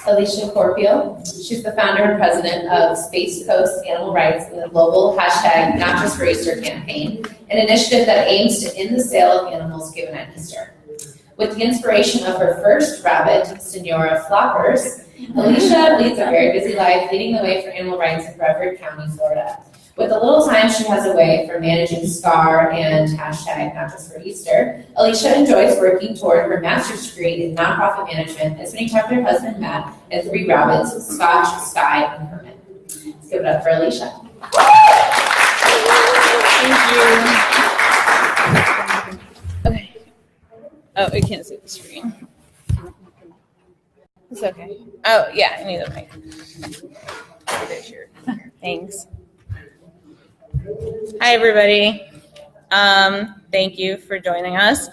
Alicia Corpio. She's the founder and president of Space Coast Animal Rights and the global hashtag Not Just for Easter campaign, an initiative that aims to end the sale of animals given at Easter. With the inspiration of her first rabbit, Senora Floppers, Alicia leads a very busy life, leading the way for animal rights in Brevard County, Florida. With the little time she has away from managing SCAR and hashtag Not Just for Easter, Alicia enjoys working toward her master's degree in nonprofit management and spending time with her husband Matt and 3 rabbits, Scotch, Sky, and Hermit. Let's give it up for Alicia. Thank you. Okay. Oh, I can't see the screen. It's okay. Oh, yeah, I need the mic. Thanks. Hi, everybody. Thank you for joining us.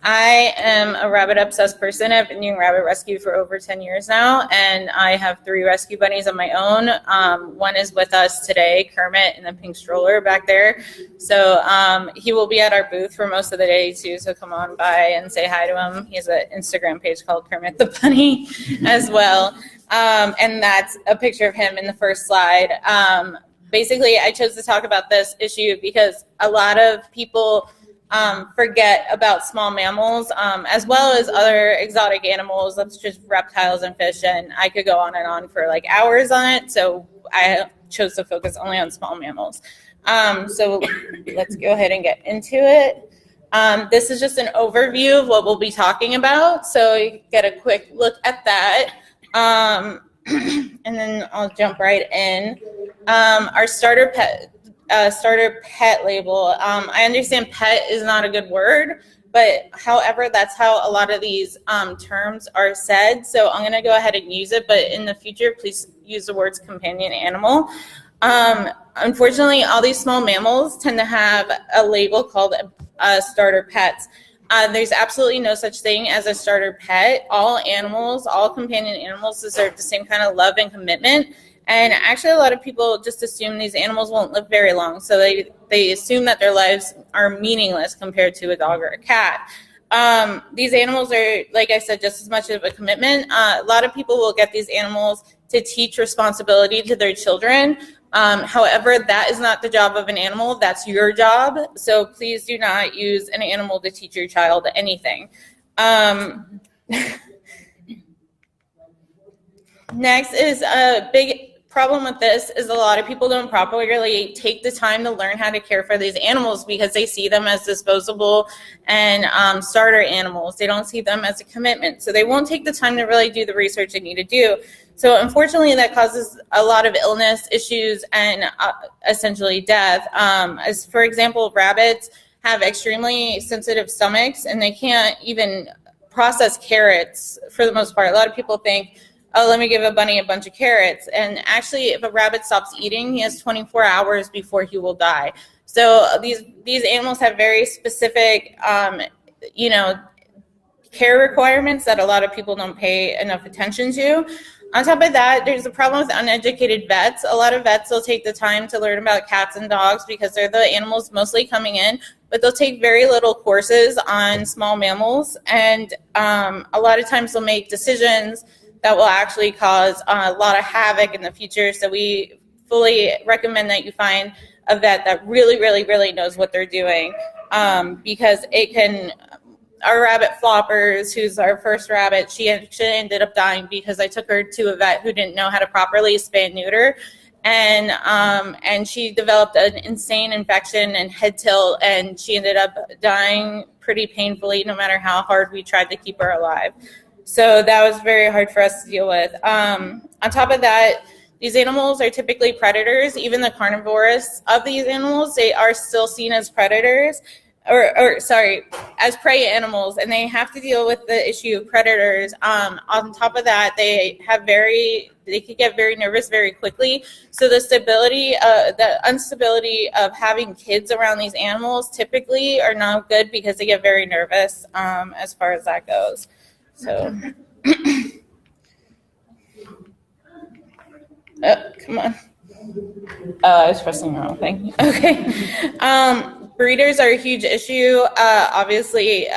I am a rabbit-obsessed person. I've been doing rabbit rescue for over 10 years now, and I have 3 rescue bunnies of my own. One is with us today, Kermit, in the pink stroller back there. So he will be at our booth for most of the day, too, so come on by and say hi to him. He has an Instagram page called Kermit the Bunny as well, and that's a picture of him in the first slide. Basically, I chose to talk about this issue because a lot of people forget about small mammals, as well as other exotic animals, that's just reptiles and fish, and I could go on and on for like hours on it, so I chose to focus only on small mammals. So let's go ahead and get into it. This is just an overview of what we'll be talking about, so you get a quick look at that, and then I'll jump right in. Our starter pet label. I understand pet is not a good word, but however, that's how a lot of these terms are said. So I'm going to go ahead and use it, but in the future, please use the words companion animal. Unfortunately, all these small mammals tend to have a label called starter pets. There's absolutely no such thing as a starter pet. All animals, all companion animals deserve the same kind of love and commitment. And actually, a lot of people just assume these animals won't live very long. So they assume that their lives are meaningless compared to a dog or a cat. These animals are, like I said, just as much of a commitment. A lot of people will get these animals to teach responsibility to their children. However, that is not the job of an animal. That's your job. So please do not use an animal to teach your child anything. Next is a big problem with this is a lot of people don't properly take the time to learn how to care for these animals because they see them as disposable and starter animals. They don't see them as a commitment. So they won't take the time to really do the research they need to do. So unfortunately, that causes a lot of illness issues and essentially death. As for example, rabbits have extremely sensitive stomachs and they can't even process carrots for the most part. A lot of people think, oh, let me give a bunny a bunch of carrots. And actually, if a rabbit stops eating, he has 24 hours before he will die. So these animals have very specific, care requirements that a lot of people don't pay enough attention to. On top of that, there's a problem with uneducated vets. A lot of vets will take the time to learn about cats and dogs because they're the animals mostly coming in, but they'll take very little courses on small mammals. And a lot of times they'll make decisions that will actually cause a lot of havoc in the future. So we fully recommend that you find a vet that really, really, really knows what they're doing because it can, our rabbit Floppers, who's our first rabbit, she actually ended up dying because I took her to a vet who didn't know how to properly spay and neuter. And she developed an insane infection and head tilt, and she ended up dying pretty painfully no matter how hard we tried to keep her alive. So that was very hard for us to deal with. On top of that, these animals are typically predators. Even the carnivorous of these animals, they are still seen as predators, as prey animals, and they have to deal with the issue of predators. On top of that, they could get very nervous very quickly. So the instability of having kids around these animals typically are not good because they get very nervous as far as that goes. So, come on. I was pressing the wrong thing. Okay. Breeders are a huge issue. Obviously,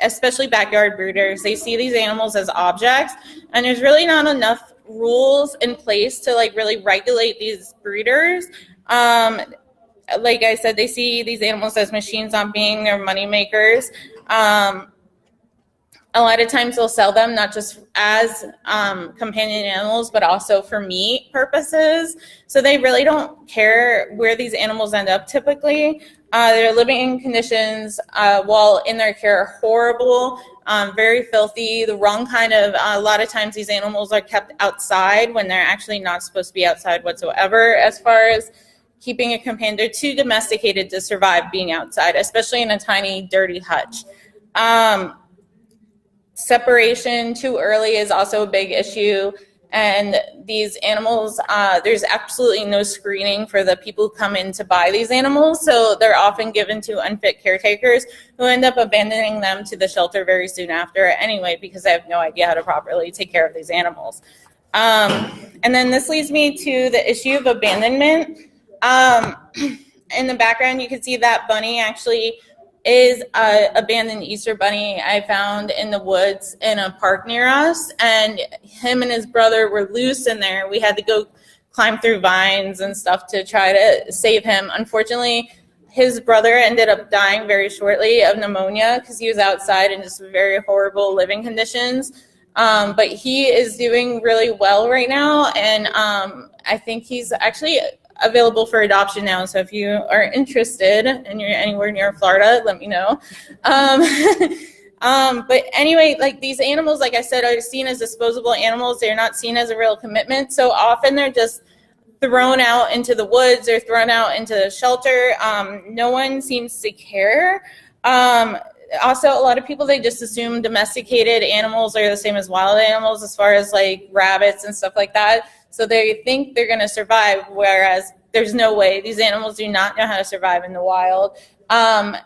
especially backyard breeders, they see these animals as objects, and there's really not enough rules in place to like really regulate these breeders. Like I said, they see these animals as machines, not being their money makers. A lot of times they'll sell them not just as companion animals, but also for meat purposes. So they really don't care where these animals end up typically. Their living conditions while in their care are horrible, very filthy, the wrong kind of, a lot of times these animals are kept outside when they're actually not supposed to be outside whatsoever. As far as keeping a companion, they're too domesticated to survive being outside, especially in a tiny, dirty hutch. Separation too early is also a big issue. And these animals, there's absolutely no screening for the people who come in to buy these animals. So they're often given to unfit caretakers who end up abandoning them to the shelter very soon after anyway, because they have no idea how to properly take care of these animals. And then this leads me to the issue of abandonment. In the background, you can see that bunny actually is an abandoned Easter bunny I found in the woods in a park near us, and him and his brother were loose in there. We had to go climb through vines and stuff to try to save him. Unfortunately, his brother ended up dying very shortly of pneumonia because he was outside in just very horrible living conditions. But he is doing really well right now, and I think he's actually available for adoption now. So if you are interested and you're anywhere near Florida, let me know. But anyway, like these animals, like I said, are seen as disposable animals. They're not seen as a real commitment. So often they're just thrown out into the woods or thrown out into the shelter. No one seems to care. Also, a lot of people, they just assume domesticated animals are the same as wild animals as far as like rabbits and stuff like that. So they think they're going to survive, whereas there's no way. These animals do not know how to survive in the wild. Another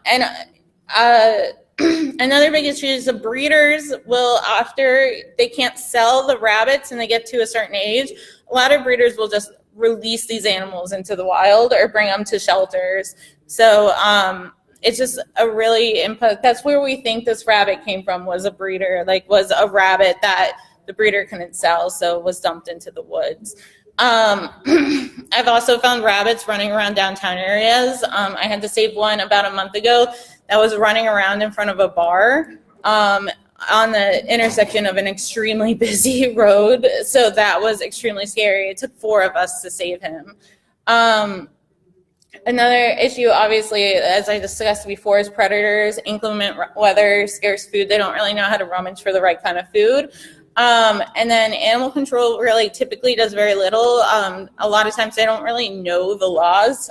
big issue is the breeders will, after they can't sell the rabbits and they get to a certain age, a lot of breeders will just release these animals into the wild or bring them to shelters. So it's just a really that's where we think this rabbit came from, was a breeder, like was a rabbit that the breeder couldn't sell, so it was dumped into the woods. I've also found rabbits running around downtown areas. I had to save one about a month ago that was running around in front of a bar on the intersection of an extremely busy road. So that was extremely scary. It took 4 of us to save him. Another issue, obviously, as I discussed before, is predators, inclement weather, scarce food. They don't really know how to rummage for the right kind of food. And then animal control really typically does very little. A lot of times they don't really know the laws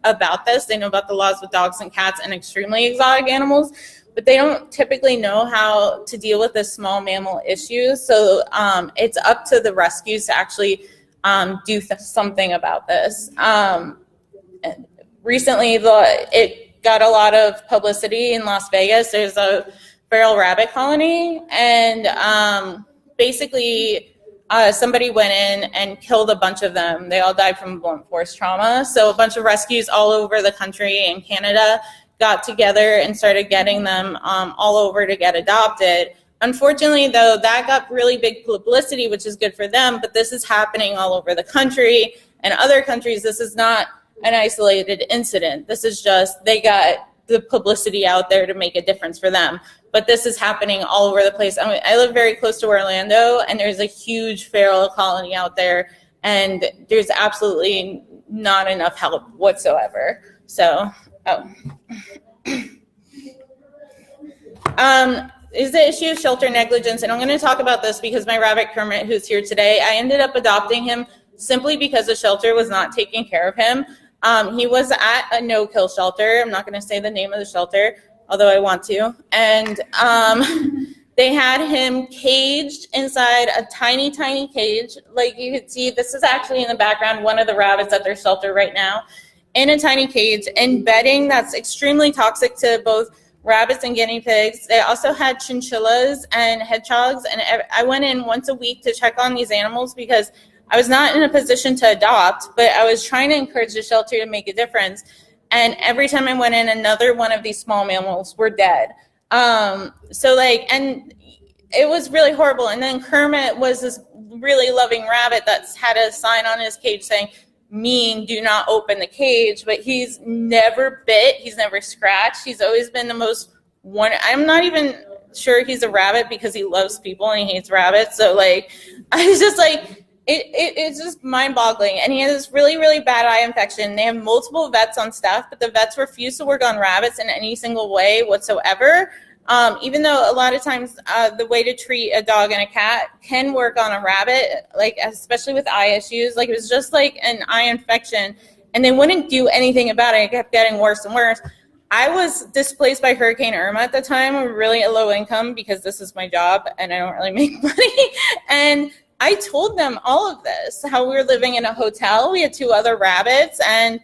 about this. They know about the laws with dogs and cats and extremely exotic animals, but they don't typically know how to deal with the small mammal issues. So it's up to the rescues to actually do something about this. Recently, it got a lot of publicity in Las Vegas. There's a feral rabbit colony, and basically somebody went in and killed a bunch of them. They all died from blunt force trauma. So a bunch of rescues all over the country and Canada got together and started getting them all over to get adopted. Unfortunately, though, that got really big publicity, which is good for them, but this is happening all over the country and other countries. This is not an isolated incident. This is just, they got the publicity out there to make a difference for them. But this is happening all over the place. I mean, I live very close to Orlando, and there's a huge feral colony out there, and there's absolutely not enough help whatsoever. So, is the issue of shelter negligence, and I'm going to talk about this because my rabbit Kermit, who's here today, I ended up adopting him simply because the shelter was not taking care of him. He was at a no-kill shelter. I'm not going to say the name of the shelter, although I want to. And they had him caged inside a tiny, tiny cage. Like you can see, this is actually in the background, one of the rabbits at their shelter right now, in a tiny cage, and bedding that's extremely toxic to both rabbits and guinea pigs. They also had chinchillas and hedgehogs, and I went in once a week to check on these animals because I was not in a position to adopt, but I was trying to encourage the shelter to make a difference. And every time I went in, another one of these small mammals were dead. So like, and it was really horrible. And then Kermit was this really loving rabbit that's had a sign on his cage saying, mean, do not open the cage, but he's never bit, he's never scratched. He's always been the most I'm not even sure he's a rabbit because he loves people and he hates rabbits. So like, I was just like, it's just mind-boggling. And he has this really, really bad eye infection. They have multiple vets on staff, but the vets refuse to work on rabbits in any single way whatsoever. Even though a lot of times the way to treat a dog and a cat can work on a rabbit, like especially with eye issues, like it was just like an eye infection and they wouldn't do anything about it. It kept getting worse and worse. I was displaced by Hurricane Irma at the time. I'm really a low income because this is my job and I don't really make money. And I told them all of this, how we were living in a hotel. We had 2 other rabbits and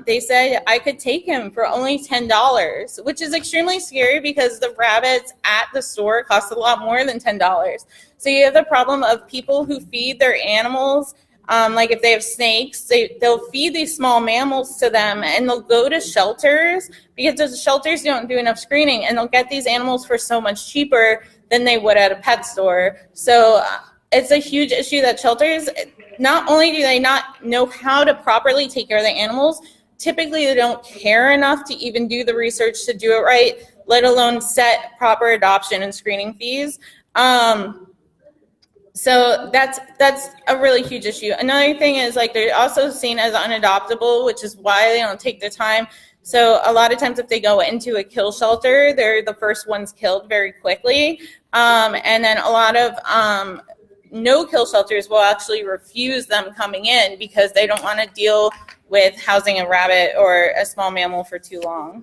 they said I could take him for only $10, which is extremely scary because the rabbits at the store cost a lot more than $10. So you have the problem of people who feed their animals. Like if they have snakes, they'll feed these small mammals to them and they'll go to shelters because the shelters don't do enough screening and they'll get these animals for so much cheaper than they would at a pet store. So it's a huge issue that shelters, not only do they not know how to properly take care of the animals, typically they don't care enough to even do the research to do it right, let alone set proper adoption and screening fees. So that's a really huge issue. Another thing is like they're also seen as unadoptable, which is why they don't take the time. So a lot of times if they go into a kill shelter, they're the first ones killed very quickly. And then a lot of no-kill shelters will actually refuse them coming in because they don't want to deal with housing a rabbit or a small mammal for too long.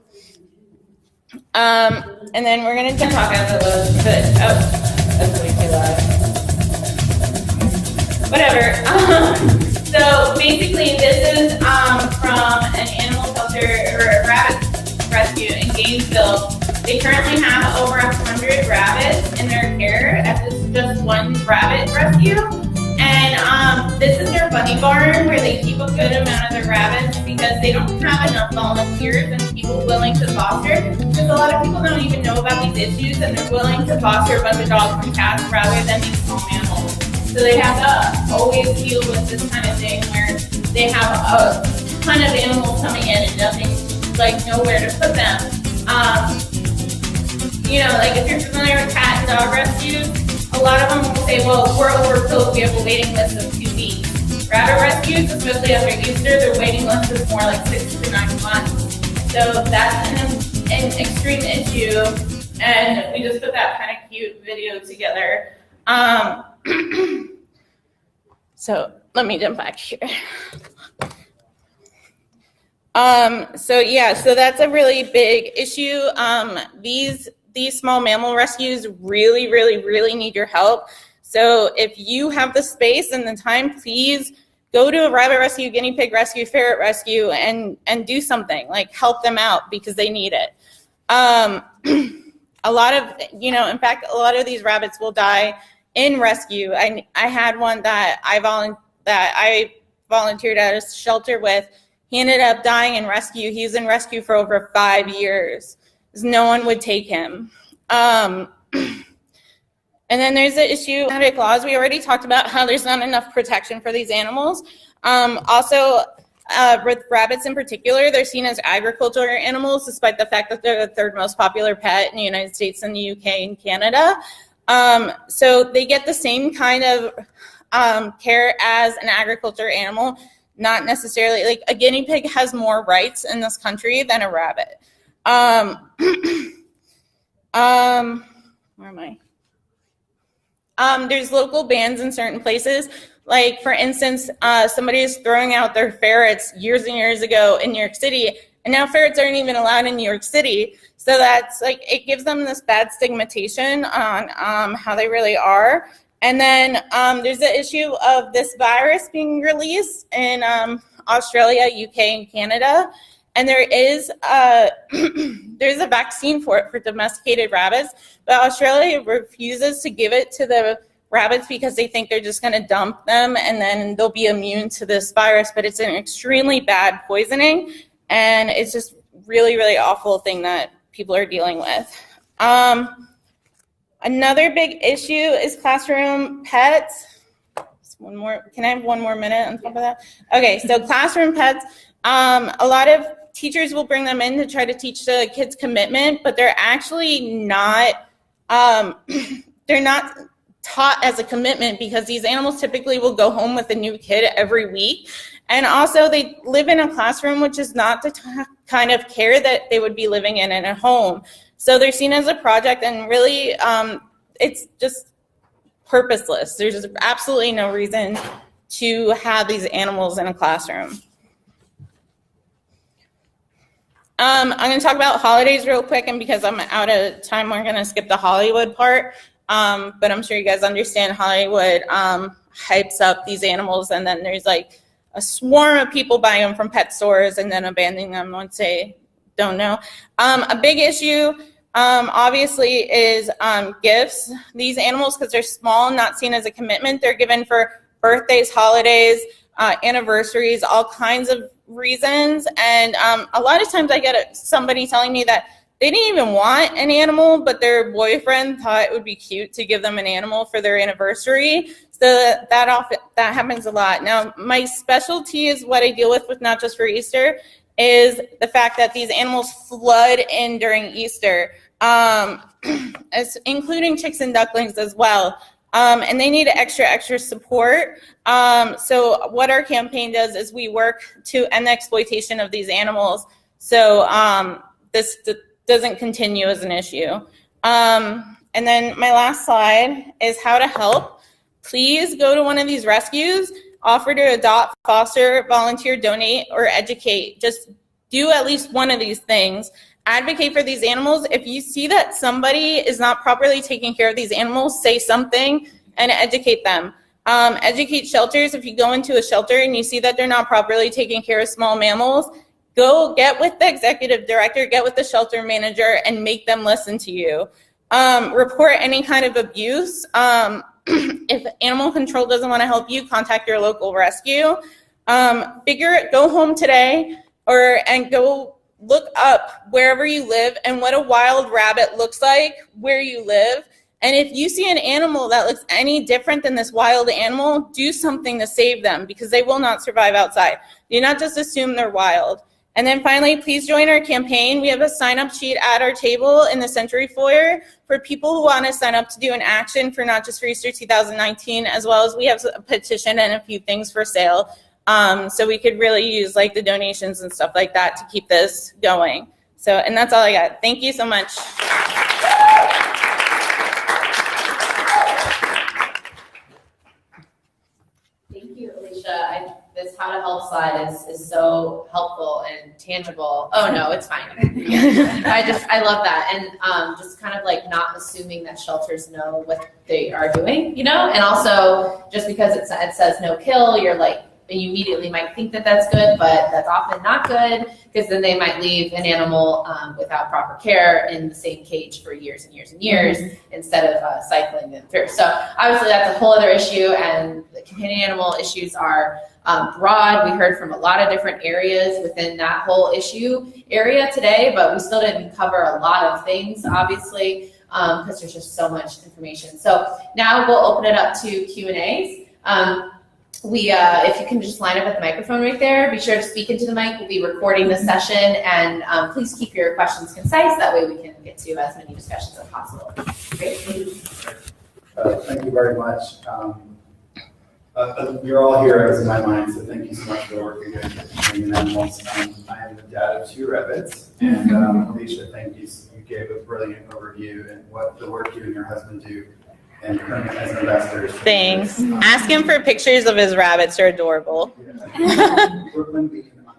And then we're going to talk as it was, but that's way too loud. Whatever. So basically this is from an animal shelter or a rabbit rescue in Gainesville. They currently have over 100 rabbits in their care at this just one rabbit rescue. And this is their bunny barn where they keep a good amount of their rabbits because they don't have enough volunteers and people willing to foster. Because a lot of people don't even know about these issues and they're willing to foster a bunch of dogs and cats rather than these small mammals. So they have to always deal with this kind of thing where they have a ton of animals coming in and nothing, like nowhere to put them. You know, like if you're familiar with cat and dog rescues, a lot of them will say, well, we're overfilled, we have a waiting list of 2 weeks. Rabbit rescues, especially after Easter, their waiting list is more like 6 to 9 months. So that's an extreme issue, and we just put that kind of cute video together. So let me jump back here. So that's a really big issue. These small mammal rescues really, really, really need your help. So if you have the space and the time, please go to a rabbit rescue, guinea pig rescue, ferret rescue, and do something, like help them out because they need it. A lot of, in fact, a lot of these rabbits will die in rescue. I had one that I volunteered at a shelter with. He ended up dying in rescue. He was in rescue for over 5 years because no one would take him. And then there's the issue of laws. We already talked about how there's not enough protection for these animals. Also, with rabbits in particular, they're seen as agricultural animals, despite the fact that they're the 3rd most popular pet in the United States and the UK and Canada. So they get the same kind of care as an agriculture animal, not necessarily, like a guinea pig has more rights in this country than a rabbit. Where am I? There's local bans in certain places. Like, for instance, somebody is throwing out their ferrets years and years ago in New York City, and now ferrets aren't even allowed in New York City. So that's like, it gives them this bad stigmatization on how they really are. And then there's the issue of this virus being released in Australia, UK, and Canada. And there is there's a vaccine for it for domesticated rabbits, but Australia refuses to give it to the rabbits because they think they're just going to dump them and then they'll be immune to this virus. But it's an extremely bad poisoning, and it's just really, really awful thing that people are dealing with. Another big issue is classroom pets. One more. Can I have 1 more minute on top of that? Okay, so classroom pets. A lot of teachers will bring them in to try to teach the kids commitment, but they're actually not. They're not taught as a commitment because these animals typically will go home with a new kid every week, and also they live in a classroom, which is not the kind of care that they would be living in a home. So they're seen as a project, and really, it's just purposeless. There's absolutely no reason to have these animals in a classroom. I'm going to talk about holidays real quick, and because I'm out of time, we're going to skip the Hollywood part. But I'm sure you guys understand Hollywood hypes up these animals, and then there's like a swarm of people buying them from pet stores and then abandoning them once they don't know. A big issue obviously is gifts. These animals, because they're small and not seen as a commitment, they're given for birthdays, holidays, anniversaries, all kinds of reasons. And a lot of times I get somebody telling me that they didn't even want an animal, but their boyfriend thought it would be cute to give them an animal for their anniversary. So that happens a lot. Now, my specialty is what I deal with Not Just for Easter, is the fact that these animals flood in during Easter, including chicks and ducklings as well. And they need extra support. So what our campaign does is we work to end the exploitation of these animals. So this doesn't continue as an issue. And then my last slide is how to help. Please go to one of these rescues, offer to adopt, foster, volunteer, donate, or educate. Just do at least one of these things. Advocate for these animals. If you see that somebody is not properly taking care of these animals, say something and educate them. Educate shelters. If you go into a shelter and you see that they're not properly taking care of small mammals, go get with the executive director, get with the shelter manager, and make them listen to you. Report any kind of abuse. If animal control doesn't want to help you, contact your local rescue. Go home today and go look up wherever you live and what a wild rabbit looks like where you live. And if you see an animal that looks any different than this wild animal, do something to save them, because they will not survive outside. Do not just assume they're wild. And then finally, please join our campaign. We have a sign-up sheet at our table in the Century Foyer for people who want to sign up to do an action for Not Just for Easter 2019, as well as we have a petition and a few things for sale. So we could really use like the donations and stuff like that to keep this going. So, and that's all I got. Thank you so much. Thank you, Alicia. This how to help slide is so helpful and tangible. Oh no, it's fine. I love that. And just kind of like not assuming that shelters know what they are doing, and also just because it says no kill, you're like, you immediately might think that that's good, but that's often not good, because then they might leave an animal without proper care in the same cage for years and years and years, instead of cycling them through. So obviously that's a whole other issue, and the companion animal issues are broad. We heard from a lot of different areas within that whole issue area today, but we still didn't cover a lot of things, obviously, because there's just so much information. So now we'll open it up to Q&As. If you can just line up at the microphone right there, be sure to speak into the mic. We'll be recording the session, and please keep your questions concise. That way we can get to as many discussions as possible. Great, please. Thank you very much. You're all heroes in my mind, so thank you so much for the work you're doing with companion animals. I am the dad of 2 rabbits, and Alicia, thank you. You gave a brilliant overview and what the work you and your husband do, and as investors. Thanks. Ask him for pictures of his rabbits. They're adorable. Yeah. Brooklyn Beacon on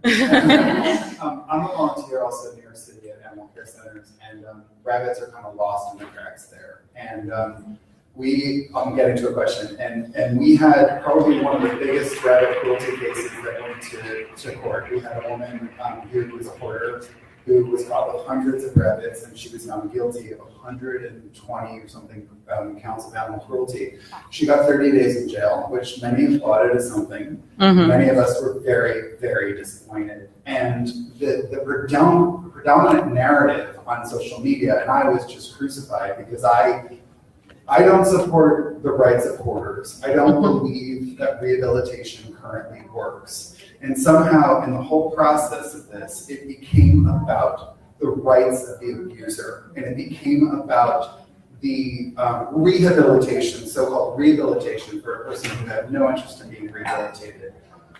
Instagram. I'm a volunteer also in New York City at animal care centers, and rabbits are kind of lost in the cracks there. And I'm getting to a question, and we had probably one of the biggest rabbit cruelty cases that went to court. We had a woman who was a hoarder who was caught with hundreds of rabbits, and she was found guilty of 120 or something counts of animal cruelty. She got 30 days in jail, which many applauded as something. Many of us were very, very disappointed. And the predominant narrative on social media, and I was just crucified because I don't support the rights of hoarders. I don't believe that rehabilitation currently works. And somehow in the whole process of this, it became about the rights of the abuser, and it became about the rehabilitation, so-called rehabilitation for a person who had no interest in being rehabilitated.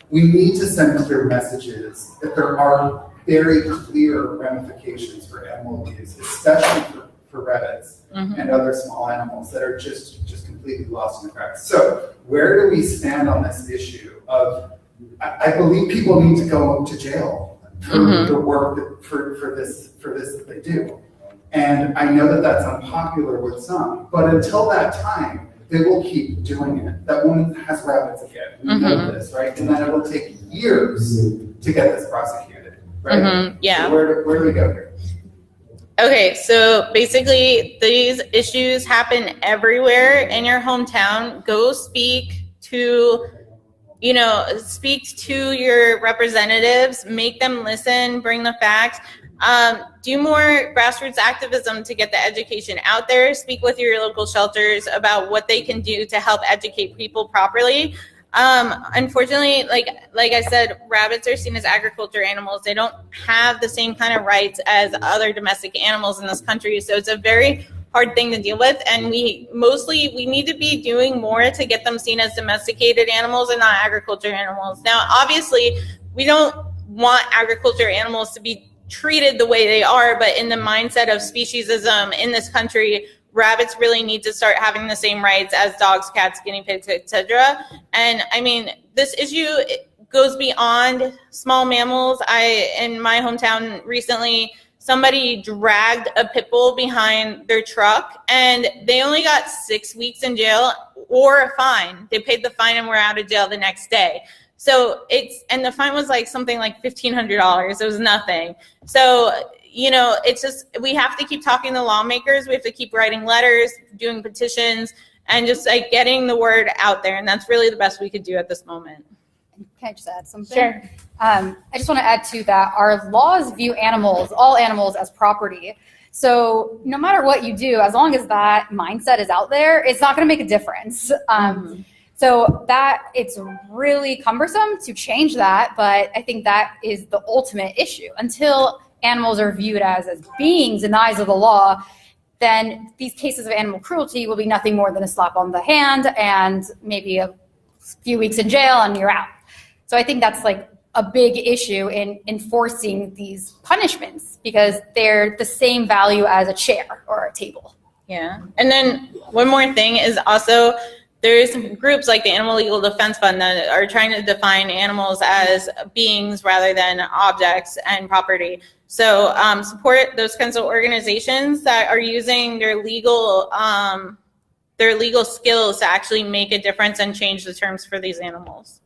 We need to send clear messages that there are very clear ramifications for animal abuse, especially for rabbits and other small animals that are just completely lost in the cracks. So where do we stand on this issue of, I believe people need to go to jail for the work for this that they do. And I know that that's unpopular with some, but until that time, they will keep doing it. That woman has rabbits again. We know this, right? And then it will take years to get this prosecuted, right? Yeah. So where do we go here? Okay, so basically these issues happen everywhere in your hometown. Go speak to your representatives, make them listen, bring the facts. Do more grassroots activism to get the education out there. Speak with your local shelters about what they can do to help educate people properly. Unfortunately, like I said, rabbits are seen as agriculture animals. They don't have the same kind of rights as other domestic animals in this country. So it's a very hard thing to deal with. And we need to be doing more to get them seen as domesticated animals and not agriculture animals. Now, obviously, we don't want agriculture animals to be treated the way they are, but in the mindset of speciesism in this country, rabbits really need to start having the same rights as dogs, cats, guinea pigs, etc. And I mean, this issue goes beyond small mammals. In my hometown recently, somebody dragged a pit bull behind their truck, and they only got 6 weeks in jail or a fine. They paid the fine and were out of jail the next day. So and the fine was like something like $1,500. It was nothing. So, it's just, we have to keep talking to lawmakers. We have to keep writing letters, doing petitions, and just like getting the word out there. And that's really the best we could do at this moment. Can I just add something? Sure. I just want to add to that. Our laws view all animals as property. So no matter what you do, as long as that mindset is out there, it's not going to make a difference. So that it's really cumbersome to change that, but I think that is the ultimate issue. Until animals are viewed as beings in the eyes of the law, then these cases of animal cruelty will be nothing more than a slap on the hand and maybe a few weeks in jail and you're out. So I think that's like a big issue in enforcing these punishments because they're the same value as a chair or a table. Yeah. And then one more thing is also, there's groups like the Animal Legal Defense Fund that are trying to define animals as beings rather than objects and property. So support those kinds of organizations that are using their legal skills to actually make a difference and change the terms for these animals.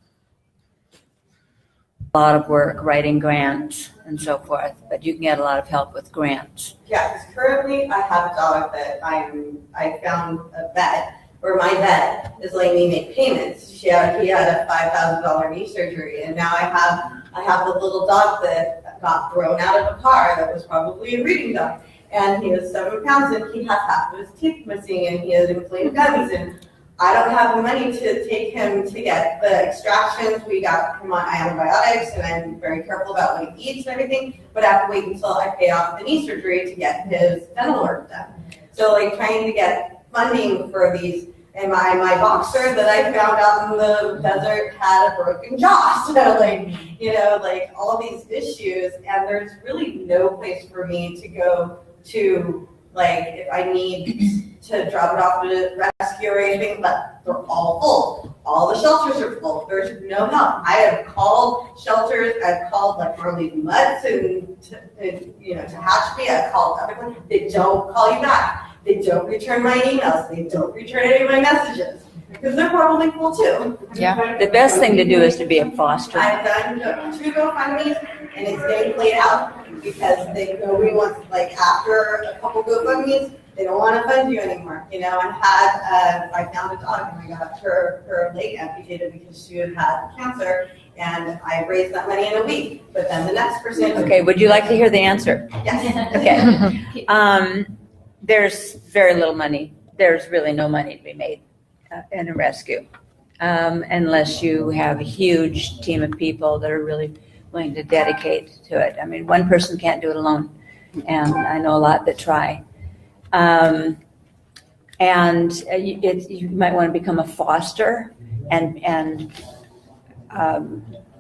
A lot of work writing grants and so forth, but you can get a lot of help with grants. Yeah, because currently I have a dog that I found a vet where my vet is letting me make payments. He had a $5,000 knee surgery, and now I have a little dog that got thrown out of a car that was probably a breeding dog, and he was 7 pounds and he has half of his teeth missing and he has inflamed gums, and I don't have the money to take him to get the extractions. We got him on antibiotics, and I'm very careful about what he eats and everything, but I have to wait until I pay off the knee surgery to get his dental work done. So like trying to get funding for these, and my boxer that I found out in the desert had a broken jaw. So like all these issues, and there's really no place for me to go to, like if I need to drop it off to rescue or anything, but they're all full. All the shelters are full. There's no help. I have called shelters. I've called like Marley Mutts and to hatch me. I've called everyone. They don't call you back. They don't return my emails. They don't return any of my messages because they're probably full too. Yeah. The best thing to do is to be a foster. I've done 2 GoFundMes and it's getting played out because nobody wants, like after a couple GoFundMes, they don't want to fund you anymore. You know, I found a dog and I got her leg amputated because she had had cancer, and I raised that money in a week. But then the next person. Okay, would you like to hear the answer? Yes. Okay. There's very little money. There's really no money to be made in a rescue, unless you have a huge team of people that are really willing to dedicate to it. I mean, one person can't do it alone, and I know a lot that try. You might want to become a foster, and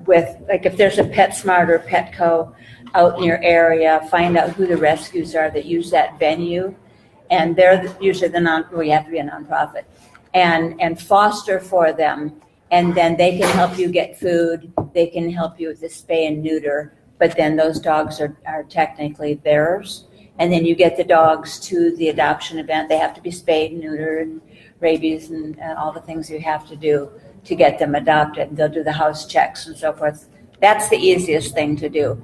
with, like, if there's a PetSmart or Petco out in your area, find out who the rescues are that use that venue, and they're usually you have to be a nonprofit, and foster for them, and then they can help you get food, they can help you with the spay and neuter, but then those dogs are technically theirs. And then you get the dogs to the adoption event. They have to be spayed and neutered and rabies and all the things you have to do to get them adopted. They'll do the house checks and so forth. That's the easiest thing to do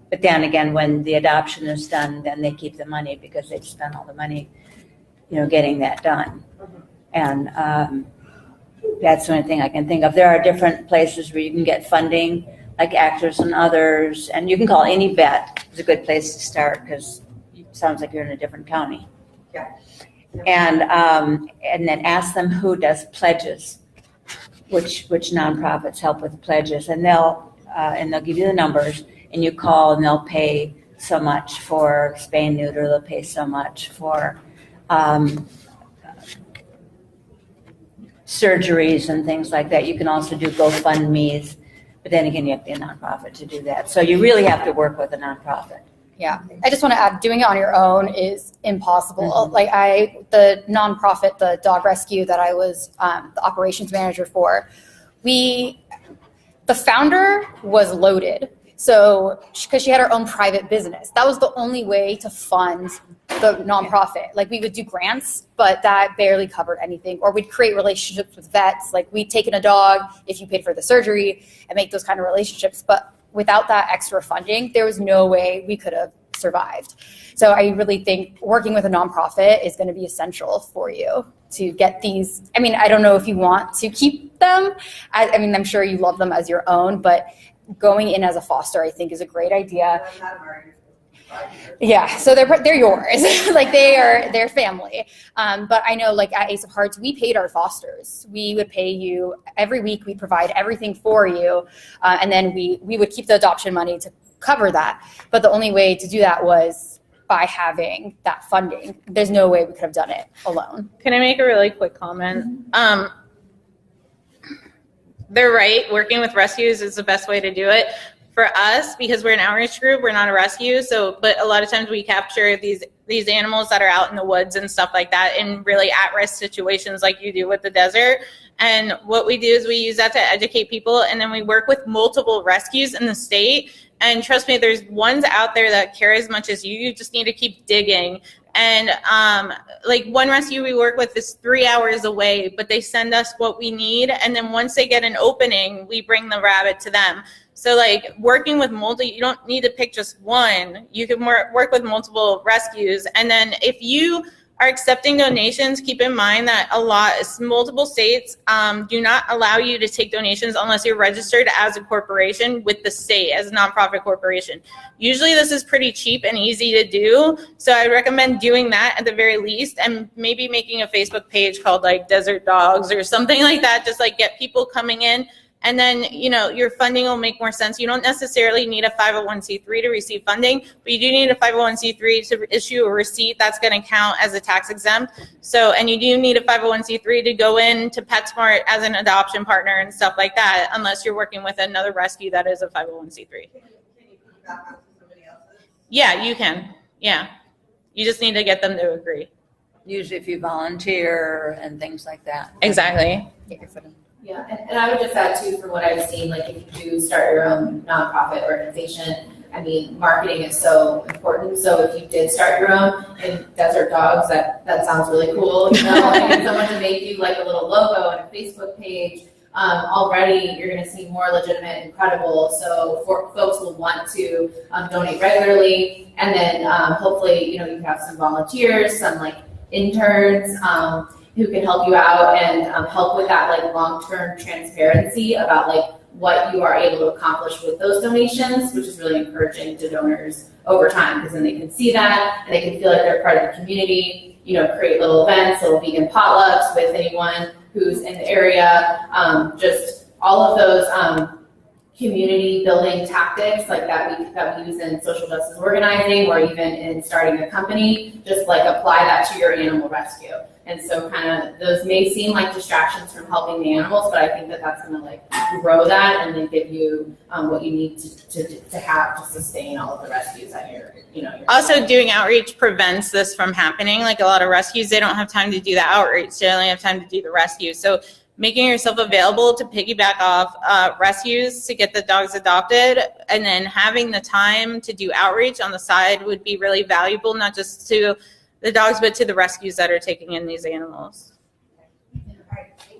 but then again, when the adoption is done, then they keep the money because they've spent all the money, getting that done. And that's the only thing I can think of. There are different places where you can get funding, like Actors and Others, and you can call any vet. It's a good place to start because it sounds like you're in a different county. Yeah. And then ask them who does pledges, which nonprofits help with pledges, and they'll give you the numbers, and you call and they'll pay so much for spay and neuter. They'll pay so much for surgeries and things like that. You can also do GoFundMe's. But then again, you have to be a nonprofit to do that. So you really have to work with a nonprofit. Yeah, I just want to add, doing it on your own is impossible. Mm-hmm. Like the nonprofit, the dog rescue that I was the operations manager for, the founder was loaded. So, because she had her own private business, that was the only way to fund the nonprofit. Like, we would do grants, but that barely covered anything. Or we'd create relationships with vets. Like, we'd take in a dog if you paid for the surgery and make those kind of relationships. But without that extra funding, there was no way we could have survived. So I really think working with a nonprofit is going to be essential for you to get these. I mean, I don't know if you want to keep them. I mean, I'm sure you love them as your own, but going in as a foster, I think, is a great idea. Yeah, so they're yours. Like, they're family. But I know, like, at Ace of Hearts, we paid our fosters. We would pay you every week. We provide everything for you, and then we would keep the adoption money to cover that. But the only way to do that was by having that funding. There's no way we could have done it alone. Can I make a really quick comment? They're right. Working with rescues is the best way to do it. For us, because we're an outreach group, we're not a rescue. But a lot of times we capture these animals that are out in the woods and stuff like that in really at-risk situations like you do with the desert. And what we do is we use that to educate people, and then we work with multiple rescues in the state. And trust me, there's ones out there that care as much as you. You just need to keep digging. And like, one rescue we work with is 3 hours away, but they send us what we need. And then once they get an opening, we bring the rabbit to them. So, like, working with you don't need to pick just one. You can work with multiple rescues. And then if you are accepting donations, keep in mind that multiple states do not allow you to take donations unless you're registered as a corporation with the state, as a nonprofit corporation. Usually this is pretty cheap and easy to do, so I recommend doing that at the very least, and maybe making a Facebook page called, like, Desert Dogs or something like that, just, like, get people coming in. And then, your funding will make more sense. You don't necessarily need a 501c3 to receive funding, but you do need a 501c3 to issue a receipt that's going to count as a tax exempt. So, and you do need a 501c3 to go into PetSmart as an adoption partner and stuff like that, unless you're working with another rescue that is a 501c3. Can you piggyback onto somebody else's? Yeah, you can. Yeah. You just need to get them to agree. Usually if you volunteer and things like that. Exactly. Get your foot in. Yeah, and I would just add too, from what I've seen, like, if you do start your own nonprofit organization, I mean, marketing is so important. So if you did start your own, and Desert Dogs, that sounds really cool, and someone to make you, like, a little logo and a Facebook page. already you're going to see more legitimate and credible. So folks will want to donate regularly, and then hopefully, you have some volunteers, some like interns who can help you out and help with that like long-term transparency about like what you are able to accomplish with those donations, which is really encouraging to donors over time, because then they can see that and they can feel like they're part of the community, create little events, little vegan potlucks with anyone who's in the area, just all of those community building tactics like that we use in social justice organizing or even in starting a company, just like apply that to your animal rescue. And so kind of those may seem like distractions from helping the animals, but I think that that's going to like grow that and then give you what you need to have to sustain all of the rescues that you're also doing outreach prevents this from happening. Like a lot of rescues, they don't have time to do the outreach. They only have time to do the rescue. So making yourself available to piggyback off rescues to get the dogs adopted, and then having the time to do outreach on the side would be really valuable, not just to the dogs, but to the rescues that are taking in these animals.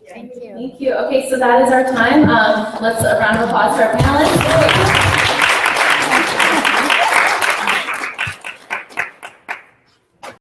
Thank you. Thank you. Okay, so that is our time. Let's a round of applause for our panelists.